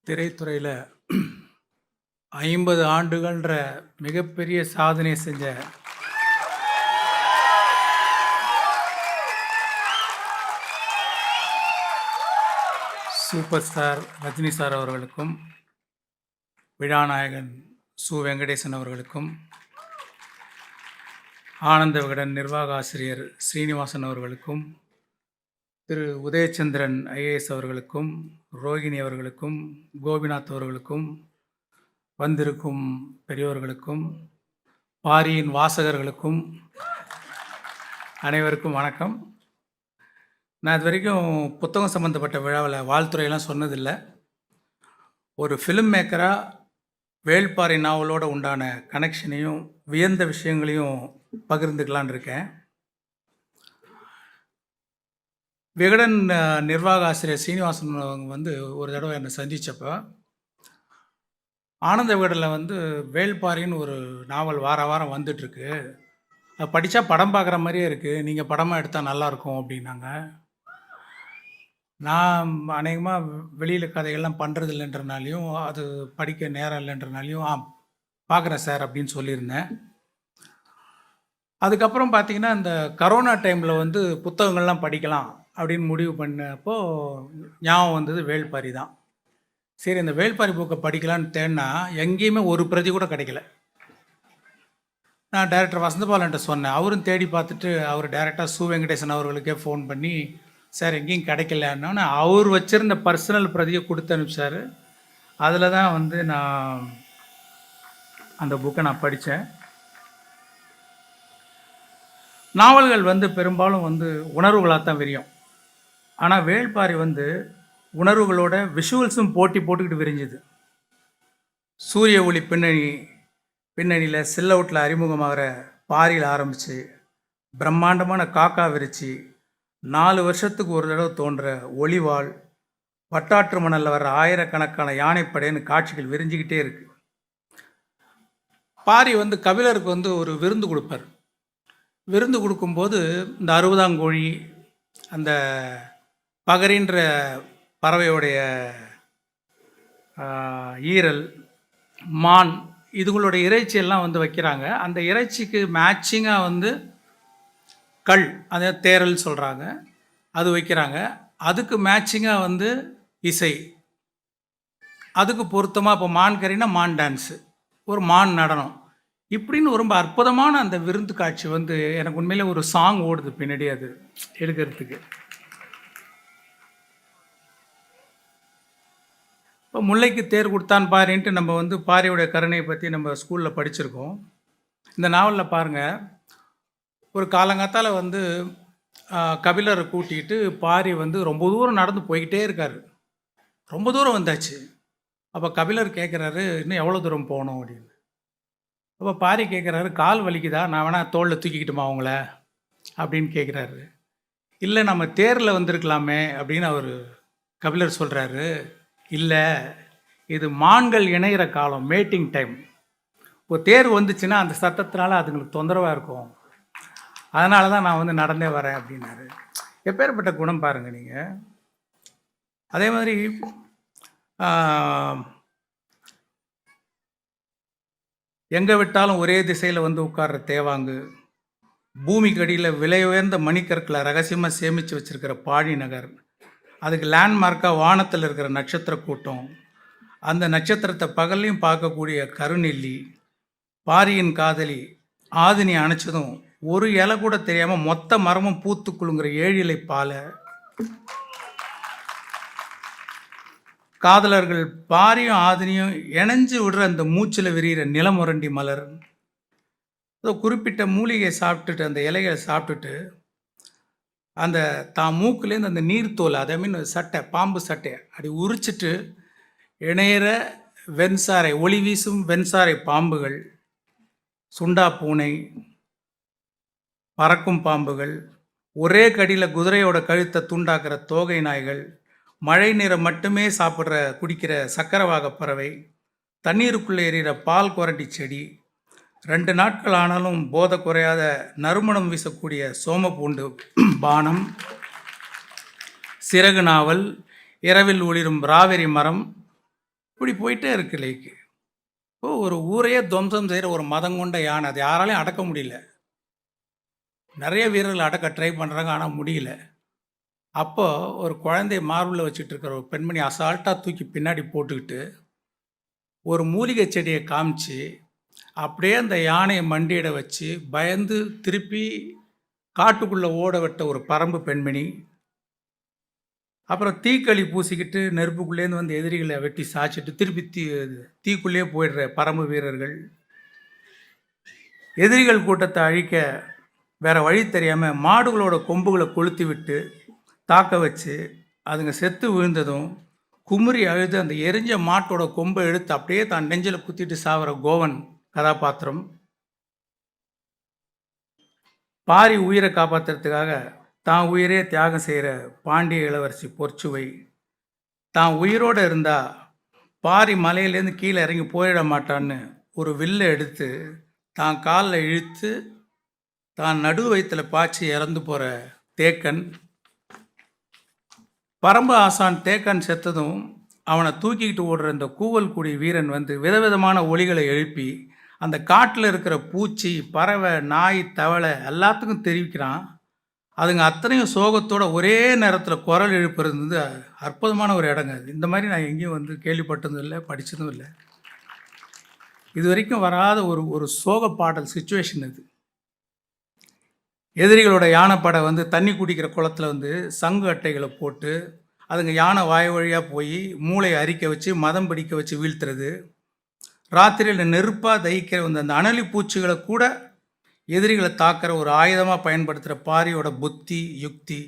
திரைத்துறையில் 50 ஆண்டுகள்ன்ற மிகப்பெரிய சாதனை செஞ்ச சூப்பர் ஸ்டார் ரஜினி சார் அவர்களுக்கும், விழாநாயகன் சு வெங்கடேசன் அவர்களுக்கும், ஆனந்த விகடன் நிர்வாக ஆசிரியர் ஸ்ரீனிவாசன் அவர்களுக்கும், திரு உதயச்சந்திரன் ஐஏஎஸ் அவர்களுக்கும், ரோகிணி அவர்களுக்கும், கோபிநாத் அவர்களுக்கும், வந்திருக்கும் பெரியோர்களுக்கும், பாரியின் வாசகர்களுக்கும் அனைவருக்கும் வணக்கம். நான் இது வரைக்கும் புத்தகம் சம்மந்தப்பட்ட விழாவில் வாழ்த்துறையெல்லாம் சொன்னதில்லை. ஒரு ஃபிலிம் மேக்கராக வேள்பாரி நாவலோடு உண்டான கனெக்ஷனையும் வியந்த விஷயங்களையும் பகிர்ந்துக்கலான் இருக்கேன். விகடன் நிர்வாக ஆசிரியர் ஸ்ரீனிவாசன் அவங்க ஒரு தடவை என்னை சந்தித்தப்போ, ஆனந்த விகடனில் வேள்பாரின்னு ஒரு நாவல் வார வாரம் வந்துட்டுருக்கு, அது படித்தா படம் பார்க்குற மாதிரியே இருக்குது, நீங்கள் படமாக எடுத்தால் நல்லாயிருக்கும் அப்படின்னாங்க. நான் அநேகமாக வெளியில் கதைகள்லாம் பண்ணுறது இல்லைன்றனாலையும், அது படிக்க நேரம் இல்லைன்றனாலையும் பார்க்குறேன் சார் அப்படின்னு சொல்லியிருந்தேன். அதுக்கப்புறம் பார்த்திங்கன்னா, இந்த கரோனா டைமில் புத்தகங்கள்லாம் படிக்கலாம் அப்படின்னு முடிவு பண்ணப்போ ஞாபகம் வந்தது வேள்பாரி தான். சரி, இந்த வேள்பாரி புக்கை படிக்கலான்னு தேடினா எங்கேயுமே ஒரு பிரதி கூட கிடைக்கல. நான் டைரக்டர் வசந்தபாலன்ட்ட சொன்னேன். அவரும் தேடி பார்த்துட்டு அவர் டைரெக்டாக சு வெங்கடேசன் அவர்களுக்கே ஃபோன் பண்ணி, சார் எங்கேயும் கிடைக்கலன்னா அவர் வச்சுருந்த பர்சனல் பிரதியை கொடுத்து அனுப்பிச்சார். அதில் தான் நான் அந்த புக்கை நான் படித்தேன். நாவல்கள் பெரும்பாலும் உணர்வுகளாக தான் விரியும். ஆனால் வேள்பாரி உணர்வுகளோட விஷுவல்ஸும் போட்டி போட்டுக்கிட்டு விரிஞ்சுது. சூரிய ஒளி பின்னணியில் சில்லவுட்டில் அறிமுகமாகிற பாரியில் ஆரம்பித்து பிரம்மாண்டமான காக்கா விரிச்சி 4 வருஷத்துக்கு ஒரு தடவை தோன்ற ஒளிவாள், வட்டாற்று மணலில் வர்ற ஆயிரக்கணக்கான யானைப்படைன்னு காட்சிகள் விரிஞ்சிக்கிட்டே இருக்குது. பாரி கபிலருக்கு ஒரு விருந்து கொடுப்பார். விருந்து கொடுக்கும்போது இந்த 60ஆங்கோழி, அந்த பகரின்ற பறவையோடைய ஈரல், மான், இதுங்களுடைய இறைச்சியெல்லாம் வைக்கிறாங்க. அந்த இறைச்சிக்கு மேட்சிங்காக கல், அதை தேரல் சொல்கிறாங்க, அது வைக்கிறாங்க. அதுக்கு மேட்சிங்காக இசை, அதுக்கு பொருத்தமாக இப்போ மான் கறினா மான் டான்ஸு, ஒரு மான் நடனம், இப்படின்னு ரொம்ப அற்புதமான அந்த விருந்து காட்சி எனக்கு உண்மையிலே ஒரு சாங் ஓடுது பின்னாடி அது எடுக்கிறதுக்கு. இப்போ முல்லைக்கு தேர் கொடுத்தான் பாரின்ட்டு நம்ம பாரியோடைய கருணையை பற்றி நம்ம ஸ்கூலில் படிச்சிருக்கோம். இந்த நாவலில் பாருங்கள், ஒரு காலங்காத்தால் கபிலரை கூட்டிகிட்டு பாரி ரொம்ப தூரம் நடந்து போய்கிட்டே இருக்கார். ரொம்ப தூரம் வந்தாச்சு. அப்போ கபிலர் கேட்குறாரு, இன்னும் எவ்வளோ தூரம் போகணும் அப்படின்னு. அப்போ பாரி கேட்குறாரு, கால் வலிக்குதா, நான் வேணால் தோளில் தூக்கிக்கிட்டுமா அவங்கள அப்படின்னு கேட்குறாரு. இல்லை, நம்ம தேரில் வந்திருக்கலாமே அப்படின்னு அவர் கபிலர் சொல்கிறாரு. இல்லை, இது மான்கள் இணைகிற காலம், மேட்டிங் டைம். இப்போ தேர் வந்துச்சுன்னா அந்த சத்தத்தினால அதுங்களுக்கு தொந்தரவாக இருக்கும், அதனால தான் நான் நடந்தே வரேன் அப்படின்னாரு. எப்பேற்பட்ட குணம் பாருங்கள் நீங்கள். அதே மாதிரி எங்கே விட்டாலும் ஒரே திசையில் உட்கார்ற தேவாங்கு, பூமிக்கு அடியில் விலை உயர்ந்த மணிக்கற்களை ரகசியமாக சேமித்து வச்சுருக்கிற பாழி நகர், அதுக்கு லேண்ட்மார்க்காக வானத்தில் இருக்கிற நட்சத்திர கூட்டம், அந்த நட்சத்திரத்தை பகல்லையும் பார்க்கக்கூடிய கருநெல்லி, பாரியின் காதலி ஆதினி அணைச்சதும் ஒரு இலை கூட தெரியாமல் மொத்த மரமும் பூத்து குலுங்குற 7 இலை பாலை, காதலர்கள் பாரியும் ஆதினியும் இணைஞ்சு விடுற அந்த மூச்சில் விரிகிற நிலமுரண்டி மலர், குறிப்பிட்ட மூலிகையை சாப்பிட்டுட்டு அந்த இலைகளை சாப்பிட்டுட்டு அந்த தான் மூக்குலேருந்து அந்த நீர்த்தோல், அதே மீன் சட்டை, பாம்பு சட்டையை அப்படி உரிச்சிட்டு இணையிற வெண்சாரை, ஒளி வீசும் வெண்சாரை பாம்புகள், சுண்டா பூனை, பறக்கும் பாம்புகள், ஒரே கடியில் குதிரையோட கழுத்தை துண்டாக்குற தோகை நாய்கள், மழை நீரை மட்டுமே குடிக்கிற சக்கரவாக பறவை, தண்ணீருக்குள்ளே எறிகிற பால் குரட்டி செடி, 2 நாட்கள் ஆனாலும் போதை குறையாத நறுமணம் வீசக்கூடிய சோமப்பூண்டு பானம், சிறகு நாவல், இரவில் ஒளிரும் ராவெரி மரம், இப்படி போயிட்டே இருக்கு லைக்கு. இப்போ ஒரு ஊரையே துவம்சம் செய்கிற ஒரு மதம் கொண்ட யானை, அது யாராலையும் அடக்க முடியல. நிறைய வீரர்கள் அடக்க ட்ரை பண்ணுறாங்க, ஆனால் முடியல. அப்போ ஒரு குழந்தைய மார்பில் வச்சுட்டு இருக்கிற ஒரு பெண்மணி அசால்ட்டாக தூக்கி பின்னாடி போட்டுக்கிட்டு ஒரு மூலிகை செடியை காமிச்சு அப்படியே அந்த யானையை மண்டியிட வச்சு பயந்து திருப்பி காட்டுக்குள்ளே ஓட விட்ட ஒரு பரம்பு பெண்மணி. அப்புறம் தீக்களி பூசிக்கிட்டு நெருப்புக்குள்ளேருந்து வந்து எதிரிகளை வெட்டி சாய்ச்சிட்டு திருப்பி தீக்குள்ளேயே போயிடுற பரம்பு வீரர்கள். எதிரிகள் கூட்டத்தை அழிக்க வேற வழி தெரியாமல் மாடுகளோட கொம்புகளை கொளுத்தி விட்டு தாக்க வச்சு அதுங்க செத்து விழுந்ததும் குமுறி அழுது அந்த எரிஞ்ச மாட்டோட கொம்பை எடுத்து அப்படியே தான் நெஞ்சில் குத்திட்டு சாகிற கோவன் கதாபாத்திரம். பாரி உயிரை காப்பாற்றுறதுக்காக தான் உயிரே தியாகம் செய்கிற பாண்டிய இளவரசி பொற்சுவை. தான் உயிரோடு இருந்தால் பாரி மலையிலேருந்து கீழே இறங்கி போயிட மாட்டான்னு ஒரு வில்லை எடுத்து தான் காலில் இழுத்து தான் நடு வயிற்றில் பாய்ச்சி இறந்து போகிற தேக்கன். பரம்பு ஆசான் தேக்கன் செத்ததும் அவனை தூக்கிக்கிட்டு ஓடுற இந்த கூவல்குடி வீரன் வந்து விதவிதமான ஒலிகளை எழுப்பி அந்த காட்டில் இருக்கிற பூச்சி, பறவை, நாய், தவளை எல்லாத்துக்கும் தெரிவிக்கிறான். அதுங்க அத்தனையும் சோகத்தோட ஒரே நேரத்தில் குரல் எழுப்புறது வந்து அற்புதமான ஒரு இடங்க. அது இந்த மாதிரி நான் எங்கேயும் வந்து கேள்விப்பட்டதும் இல்லை, படித்ததும் இல்லை. இது வரைக்கும் வராத ஒரு சோக பாடல் சுச்சுவேஷன் இது. எதிரிகளோட யானைப்படை வந்து தண்ணி குடிக்கிற குளத்தில் வந்து சங்கு அட்டைகளை போட்டு அதுங்க யானை வாய் வழியாக போய் மூளையை அரிக்க வச்சு மதம் பிடிக்க வச்சு வீழ்த்துறது. ராத்திரியில் நெருப்பாக தகிக்கிற அந்த அனலி பூச்சிகளை கூட எதிரிகளை தாக்கிற ஒரு ஆயுதமாக பயன்படுத்துகிற பாரியோட புத்தி, யுக்தி,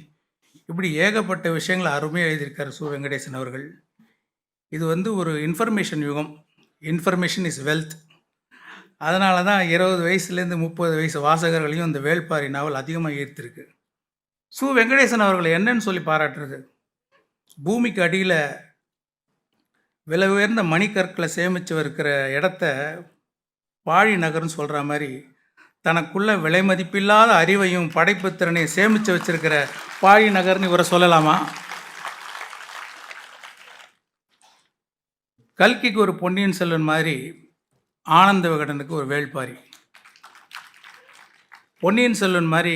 இப்படி ஏகப்பட்ட விஷயங்களை அருமையாக எழுதியிருக்கார் சு வெங்கடேசன் அவர்கள். இது வந்து ஒரு இன்ஃபர்மேஷன் யுகம். Information is wealth. அதனால தான் 20 வயசுலேருந்து 30 வயசு வாசகர்களையும் இந்த வேள்பாரி நாவல் அதிகமாக ஈர்த்திருக்கு. சு வெங்கடேசன் அவர்களை என்னன்னு சொல்லி பாராட்டுறது? பூமிக்கு அடியில் விலை உயர்ந்த மணிக்கற்களை சேமித்து இருக்கிற இடத்த பாழி நகர்னு சொல்கிற மாதிரி தனக்குள்ள விலை மதிப்பில்லாத அறிவையும் படைப்பு திறனையும் சேமித்து வச்சிருக்கிற பாழி நகர்னு இவரை சொல்லலாமா? கல்கிக்கு ஒரு பொன்னியின் செல்வன் மாதிரி ஆனந்த விகடனுக்கு ஒரு வேள்பாரி. பொன்னியின் செல்வன் மாதிரி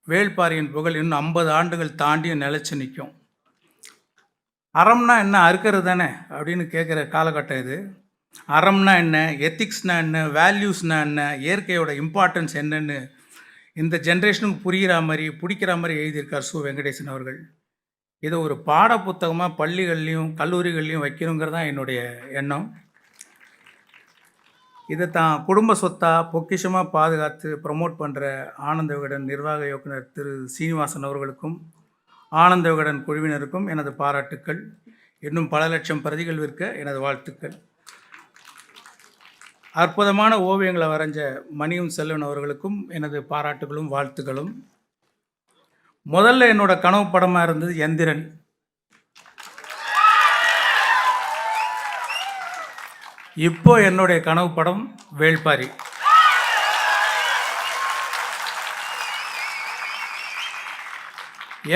வேள்பாரியின் புகழ் இன்னும் 50 ஆண்டுகள் தாண்டியும் நிலைச்சு நிற்கும். அறம்னா என்ன, அறுக்கிறது தானே அப்படின்னு கேட்குற காலகட்டம் இது. அறம்னா என்ன, எத்திக்ஸ்னா என்ன, வேல்யூஸ்னா என்ன, இயற்கையோட இம்பார்ட்டன்ஸ் என்னன்னு இந்த ஜென்ரேஷனுக்கு புரிகிற மாதிரி பிடிக்கிற மாதிரி எழுதியிருக்கார் சு வெங்கடேசன் அவர்கள். இதை ஒரு பாட புத்தகமாக பள்ளிகள்லையும் கல்லூரிகள்லையும் வைக்கணுங்கிறது தான் என்னுடைய எண்ணம். இதை தான் குடும்ப சொத்தாக பொக்கிஷமாக பாதுகாத்து ப்ரமோட் பண்ணுற ஆனந்த விகடன் நிர்வாக இயக்குனர் திரு சீனிவாசன் அவர்களுக்கும் ஆனந்த விகடன் குழுவினருக்கும் எனது பாராட்டுக்கள். இன்னும் பல லட்சம் பிரதிகள் விற்க எனது வாழ்த்துக்கள். அற்புதமான ஓவியங்களை வரைஞ்ச மணியும் செல்வன் அவர்களுக்கும் எனது பாராட்டுகளும் வாழ்த்துக்களும். முதல்ல என்னோட கனவு படமாக இருந்தது எந்திரன். இப்போ என்னுடைய கனவு படம் வேள்பாரி.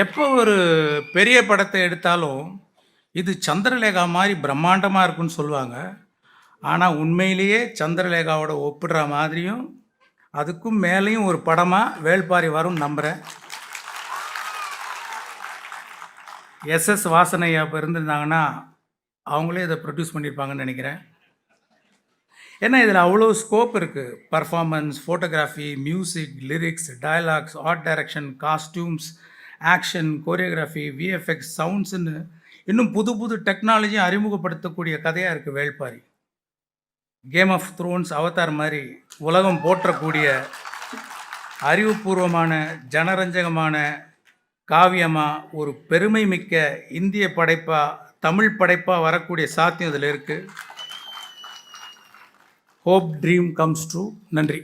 எப்போ ஒரு பெரிய படத்தை எடுத்தாலும் இது சந்திரலேகா மாதிரி பிரம்மாண்டமாக இருக்குன்னு சொல்லுவாங்க. ஆனால் உண்மையிலேயே சந்திரலேகாவோட ஒப்பிடுற மாதிரியும் அதுக்கும் மேலேயும் ஒரு படமாக வேள்பாரி வரும் நம்புகிறேன். எஸ்எஸ் வாசனையா இப்போ இருந்திருந்தாங்கன்னா அவங்களே இதை ப்ரொடியூஸ் பண்ணியிருப்பாங்கன்னு நினைக்கிறேன். ஏன்னா இதில் அவ்வளோ ஸ்கோப் இருக்குது. Performance, photography, music, lyrics, dialogues, art direction, costumes, action, choreography, VFX, சவுண்ட்ஸுன்னு இன்னும் புது புது டெக்னாலஜியும் அறிமுகப்படுத்தக்கூடிய கதையாக இருக்குது Velpari. Game of Thrones, Avatar மாதிரி உலகம் போற்றக்கூடிய அறிவுபூர்வமான ஜனரஞ்சகமான காவியமாக ஒரு பெருமை மிக்க இந்திய படைப்பாக, தமிழ் படைப்பாக வரக்கூடிய சாத்தியம் இதில் இருக்குது. Hope dream comes true. நன்றி.